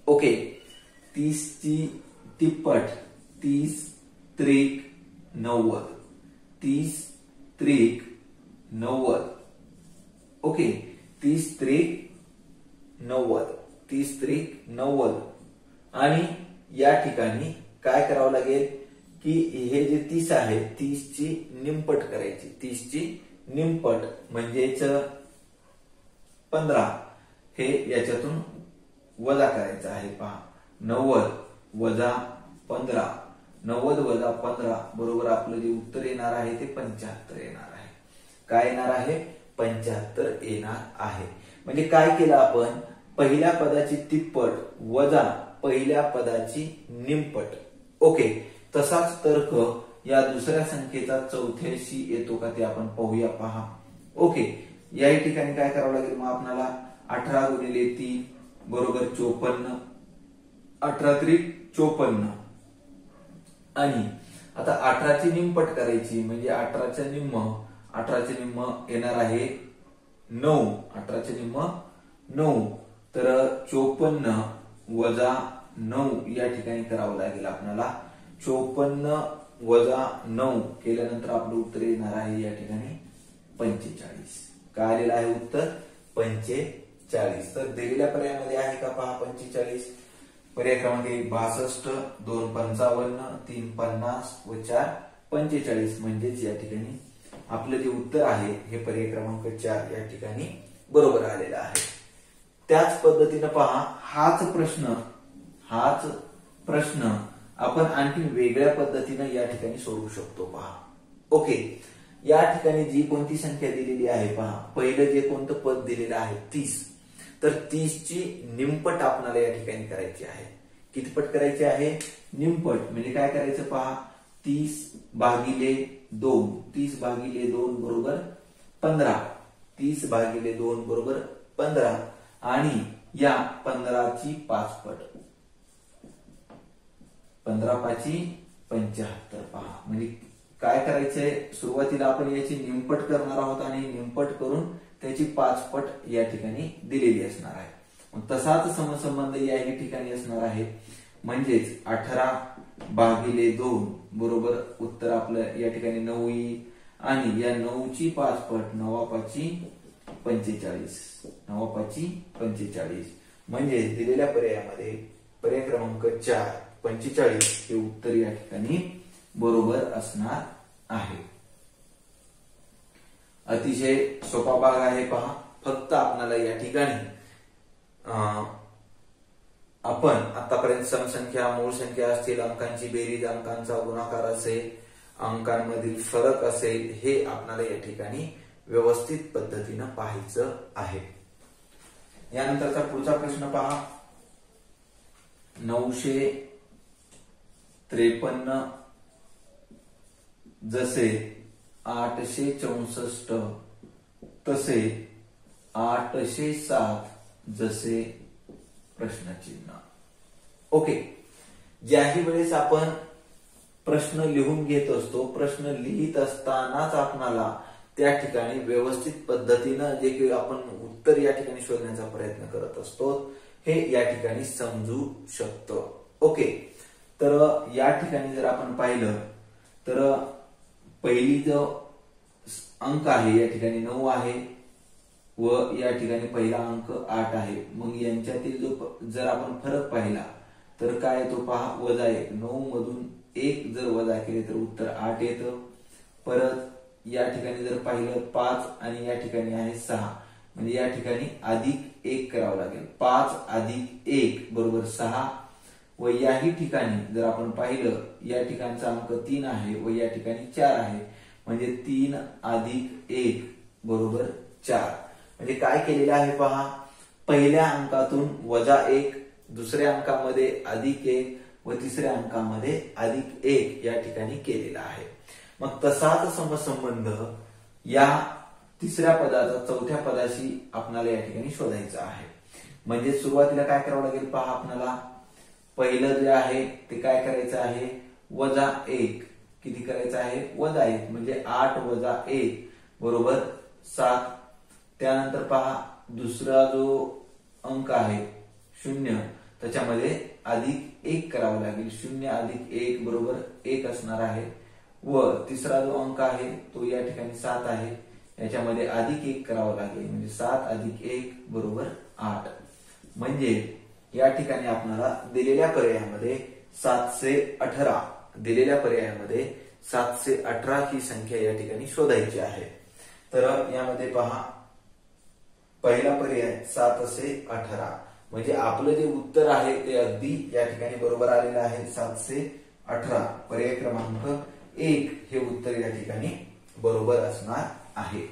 ओके. 30 ची तिप्पट 30 त्रिक 90. 30 त्रिक 90. ओके. 30 त्रिक 90. 30 त्रिक 90. आणि या ठिकाणी काय करावं लागेल की हे जे 30 आहे 30 ची निमपट करायची. 30 ची निमपट म्हणजेच 15 हे याच्यातून वजा करायचं आहे. पहा 90 वजा 15. 90 वजा 15 बरोबर आपलं जे उत्तर येणार आहे ते 75 येणार आहे. काय येणार आहे? 75 येणार आहे. म्हणजे काय केलं आपण पहिल्या पदाची तिप्पट वजा पहिल्या पदाची निमपट. ओके. तसाच तर्क या दुसऱ्या संख्येचा चौथ्याशी येतो का ते आपण पाहूया. पहा. ओके. या ठिकाणी काय करावं लागेल मग आपल्याला 18 गुणिले 3 बरोबर 54. 18 त्रिक 54. आणि आता 18 ची निमपट करायची म्हणजे 18चे निम्म येणार आहे 9. 18चे निम्म 9. तर 54 वजा 9 या ठिकाणी करावं लागेल आपल्याला. 54 वजा 9 केल्यानंतर आपलं उत्तर येणार आहे या ठिकाणी 45. काय आलेलं आहे उत्तर 45. तर दिलेल्या पर्यायामध्ये आहे का पहा 45. पर्याय क्रमांक 1 62, 2 55, 3 50 व 4 45. म्हणजेच या ठिकाणी आपलं जे उत्तर आहे हे पर्याय क्रमांक 4 या ठिकाणी बरोबर आलेलं आहे. त्याच पद्धतीने पहा हाच प्रश्न आपण आणखी वेगळ्या पद्धतीने या ठिकाणी सोडवू शकतो. पहा ओके, या ठिकाणी जी कोणती संख्या दिलेली आहे पहा, पहिलं जे कोणतं पद दिलेलं आहे 30, तर 30 ची निमपट आपल्याला या ठिकाणी करायची आहे. किती पट करायची आहे? निमपट. म्हणजे काय करायचं पहा, 30 भागिले 2, 30 भागिले 2 बरोबर 15, 30 भागिले 2 बरोबर 15 आणि या 15 ची 5 पट, 15 पाची 75. पहा म्हणजे काय करायचंय, सुरुवातीला आपण याची निमपट करणार आहोत आणि निमपट करून त्याची 5 पट या ठिकाणी दिलेली असणार आहे. मग तसाच समसंबंध या ठिकाणी असणार आहे. म्हणजेच 18 भागिले 2 बरोबर उत्तर आपलं या ठिकाणी 9 येईल आणि या 9 ची 5 पट 9 पाची 45, 9 पाची 45. म्हणजे दिलेल्या पर्यायामध्ये पर्याय क्रमांक 4 45 हे उत्तर या ठिकाणी बरोबर असणार आहे. अतिशय सोपा भाग आहे पहा. फक्त आपल्याला या ठिकाणी आपण आतापर्यंत समसंख्या, मूळ संख्या असतील, अंकांची बेरीज, अंकांचा गुणाकार असेल, अंकांमधील फरक असेल, हे आपल्याला या ठिकाणी व्यवस्थित पद्धतीने पाहायचं आहे. यानंतरचा पुढचा प्रश्न पहा. 953 जसे 864 तसे 807 जसे प्रश्नचिन्ह. ओके, ज्याही वेळेस आपण प्रश्न लिहून घेत असतो, प्रश्न लिहित असतानाच आपणाला त्या ठिकाणी व्यवस्थित पद्धतीनं जे काही आपण उत्तर या ठिकाणी शोधण्याचा प्रयत्न करत असतो हे या ठिकाणी समजू शकतं. ओके, तर या ठिकाणी जर आपण पाहिलं तर पहिली जो अंक आहे या ठिकाणी 9 आहे व या ठिकाणी पहिला अंक 8 आहे. मग यांच्यातील जो जर आपण फरक पाहिला तर काय येतो पहा, -1. 9 मधून 1 जर वजा केले तर उत्तर 8 येतं. परत या ठिकाणी जर पाहिलं 5 आणि या ठिकाणी आहे 6, म्हणजे या ठिकाणी +1 करावं लागेल. 5 + 1 बरोबर 6 व याही ठिकाणी जर आपण पाहिलं या ठिकाणचा अंक 3 आहे व या ठिकाणी 4 आहे, म्हणजे 3 + 1 बरोबर 4. म्हणजे काय केलेलं आहे पहा, पहिल्या अंकातून -1, दुसऱ्या अंकामध्ये +1 व तिसऱ्या अंकामध्ये +1 या ठिकाणी केलेला आहे. मग तसाच समसंबंध या तिसऱ्या पदाचा चौथ्या पदाशी आपल्याला या ठिकाणी शोधायचा आहे. म्हणजे सुरुवातीला काय करावं लागेल पहा, आपल्याला पहिलं जे आहे ते काय करायचं आहे, -1. किती करायचं आहे, -1, म्हणजे 8 - 1 बरोबर 7. त्यानंतर पहा दुसरा जो अंक आहे 0, त्याच्यामध्ये +1 करावं लागेल. 0 + 1 बरोबर 1 असणार आहे. व तिसरा जो अंक आहे तो या ठिकाणी 7 आहे, याच्यामध्ये +1 करावं लागेल, म्हणजे 7 + 1 बरोबर 8. म्हणजे या ठिकाणी आपल्याला दिलेल्या पर्यायामध्ये 718 ही संख्या या ठिकाणी शोधायची आहे. तर यामध्ये पहा पहिला पर्याय 718, म्हणजे आपलं जे उत्तर आहे ते अगदी या ठिकाणी बरोबर आलेलं आहे. 718 पर्याय क्रमांक 1 हे उत्तर या ठिकाणी बरोबर असणार आहे.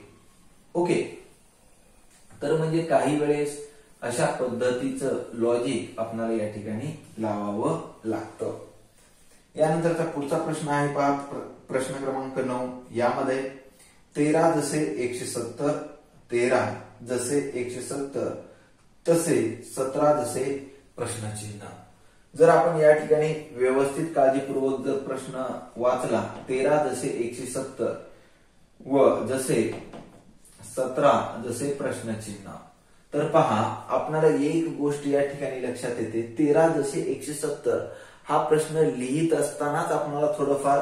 ओके, तर म्हणजे काही वेळेस अशा पद्धतीचं लॉजिक आपल्याला या ठिकाणी लावावं लागतं. यानंतरचा पुढचा प्रश्न आहे पहा, प्रश्न क्रमांक 9. यामध्ये 13 जसे 170, 13 जसे 170 तसे 17 जसे प्रश्नचिन्ह. जर आपण या ठिकाणी व्यवस्थित काळजीपूर्वक जर प्रश्न वाचला, 13 जसे 170 व जसे 17 जसे प्रश्नचिन्ह, तर पहा आपल्याला एक गोष्ट या ठिकाणी लक्षात येते, 13 जसे 170 हा प्रश्न लिहित असतानाच आपल्याला थोडंफार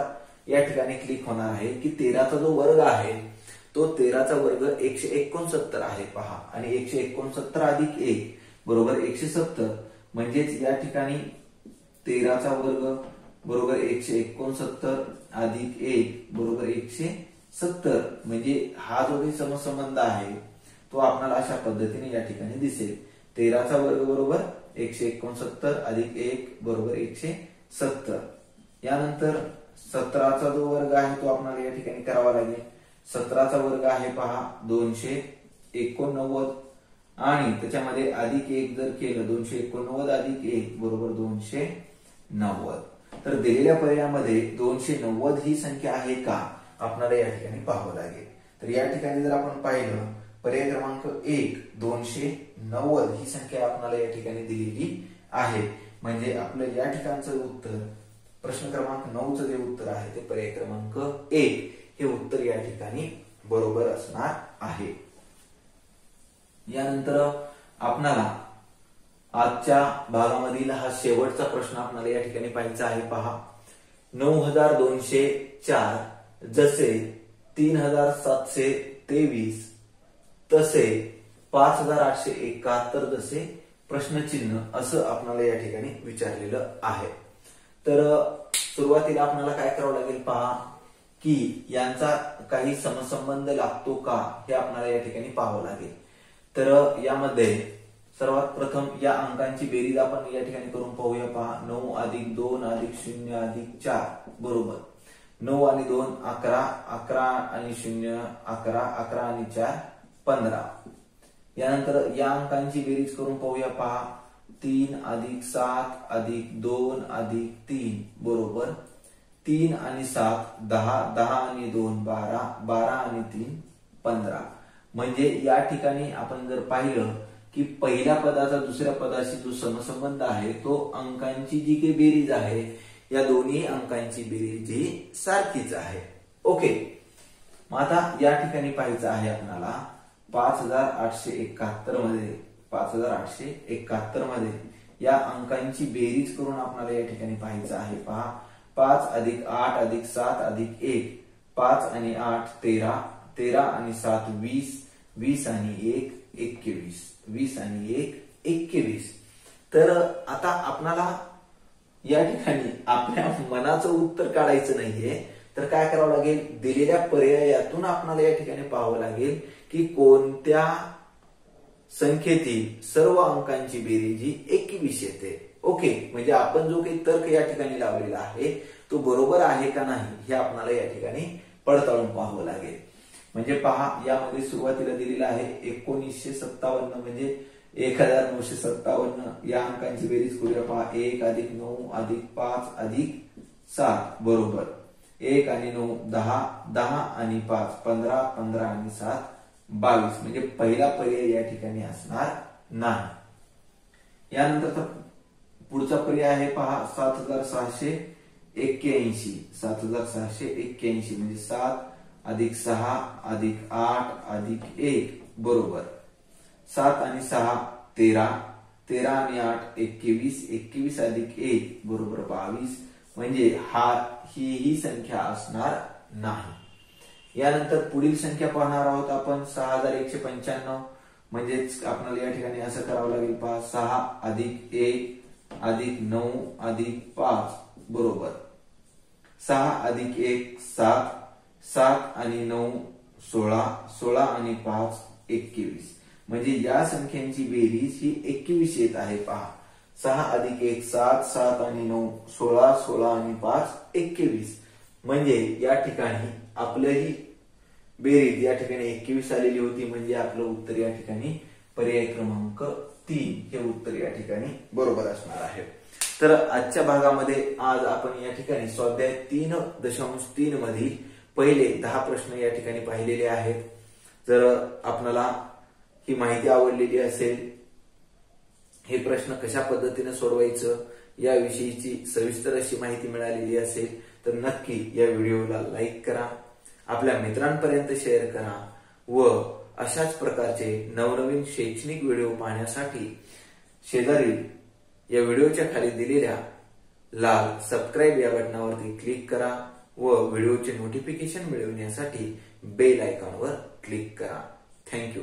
या ठिकाणी क्लिक होणार आहे की 13चा जो वर्ग आहे तो 13चा वर्ग 169 आहे पहा, आणि 169 अधिक 1 बरोबर 170, म्हणजेच या ठिकाणी 13चा वर्ग बरोबर 169 अधिक 1 बरोबर 170, म्हणजे हा जो काही समसंबंध आहे तो आपल्याला अशा पद्धतीने या ठिकाणी दिसेल. 13चा वर्ग बरोबर 169 अधिक 1 बरोबर 170. यानंतर 17चा जो वर्ग आहे तो आपल्याला या ठिकाणी करावा लागेल. 17चा वर्ग आहे पहा 289, आणि त्याच्यामध्ये अधिक 1 जर केलं 289 अधिक 1 बरोबर 290. तर दिलेल्या पर्यायामध्ये 290 ही संख्या आहे का आपल्याला या ठिकाणी पाहावं लागेल. तर या ठिकाणी जर आपण पाहिलं पर्याय क्रमांक 1 290 ही संख्या आपल्याला या ठिकाणी दिलेली आहे, म्हणजे आपलं या ठिकाणचं उत्तर प्रश्न क्रमांक 9चं जे उत्तर आहे ते पर्याय क्रमांक 1 हे उत्तर या ठिकाणी बरोबर असणार आहे. यानंतर आपल्याला आजच्या भागामधील हा शेवटचा प्रश्न आपल्याला या ठिकाणी पाहायचा आहे पहा. 9204 जसे 3723 तसे 5871 जसे प्रश्नचिन्ह असं आपल्याला या ठिकाणी विचारलेलं आहे. तर सुरुवातीला आपल्याला काय करावं लागेल पहा की यांचा काही समसंबंध लागतो का हे आपल्याला या ठिकाणी पाहावं लागेल. तर यामध्ये सर्वात प्रथम या अंकांची बेरीज आपण या ठिकाणी करून पाहूया पहा. 9 अधिक 2 अधिक 0 अधिक 4 बरोबर 9 आणि 2 11, 11 आणि 0 11, 11 आणि 4 15. यानंतर या अंकांची बेरीज करून पाहूया पहा. 3 अधिक 7 अधिक 2 अधिक 3 बरोबर 3 आणि 7 10, 10 आणि 2 12, 12 आणि 3 15. म्हणजे या ठिकाणी आपण जर पाहिलं की पहिल्या पदाचा दुसऱ्या पदाशी जो समसंबंध आहे तो अंकांची जी काही बेरीज आहे या दोन्ही अंकांची बेरीज ही सारखीच आहे. ओके, मग आता या ठिकाणी पाहायचं आहे आपल्याला 5871 मध्ये 5871 मध्ये या अंकांची बेरीज करून आपल्याला या ठिकाणी पाहायचं आहे पहा. 5 अधिक 8 अधिक 7 अधिक 1 5 आणि 8 13, 13 आणि 7 20, 20 आणि 1 21, 20 आणि 1 21. तर आता आपल्याला या ठिकाणी आपल्या मनाचं उत्तर काढायचं नाहीये, तर काय करावं लागेल, दिलेल्या पर्यायातून आपल्याला या ठिकाणी पाहावं लागेल की कोणत्या संख्येतील सर्व अंकांची बेरीज ही 21 येते. ओके, म्हणजे आपण जो काही तर्क या ठिकाणी लावलेला आहे तो बरोबर आहे का नाही हे आपल्याला या ठिकाणी पडताळून पाहावं लागेल. म्हणजे पहा, यामध्ये सुरुवातीला दिलेला आहे 1957 म्हणजे 1957. या अंकांची बेरीज करूया पहा. 1 अधिक 9 अधिक 5 अधिक 7 बरोबर 1 आणि 9 10, 10 आणि 5 15, 15 आणि 7 22. म्हणजे पहिला पर्याय या ठिकाणी असणार नाही. यानंतर पुढचा पर्याय आहे पहा 7681. 7681 म्हणजे 7 अधिक 6 अधिक 8 अधिक 1 बरोबर 7 आणि 6 13, 13 आणि 8 21, 21 अधिक 1 बरोबर 22. म्हणजे ही संख्या असणार नाही. यानंतर पुढील संख्या पाहणार आहोत आपण 6195. म्हणजेच आपल्याला या ठिकाणी असं करावं लागेल पहा. 6 अधिक 1 अधिक 9 अधिक 5 बरोबर 6 अधिक 1 7, 7 आणि 9 16, 16 आणि 5 21. म्हणजे या संख्यांची बेरीज ही 21 येत आहे पहा. 6 अधिक 1 7, 7 आणि 9 16, 16 आणि 5 21. म्हणजे या ठिकाणी आपलंही बेरीज या ठिकाणी 21 आलेली होती. म्हणजे आपलं उत्तर या ठिकाणी पर्याय क्रमांक 3 हे उत्तर या ठिकाणी बरोबर असणार आहे. तर आजच्या भागामध्ये आज आपण या ठिकाणी स्वाध्याय 3.3 मधील पहिले 10 प्रश्न या ठिकाणी पाहिलेले आहेत. जर आपल्याला ही माहिती आवडलेली असेल, हे प्रश्न कशा पद्धतीने सोडवायचं याविषयीची सविस्तर अशी माहिती मिळालेली असेल तर नक्की या व्हिडिओला लाईक करा, आपल्या मित्रांपर्यंत शेअर करा व अशाच प्रकारचे नवनवीन शैक्षणिक व्हिडिओ पाहण्यासाठी शेजारील या व्हिडिओच्या खाली दिलेल्या लाल सबस्क्राईब या बटनावरती क्लिक करा व व्हिडिओचे नोटिफिकेशन मिळवण्यासाठी बेल आयकॉनवर क्लिक करा. थँक्यू.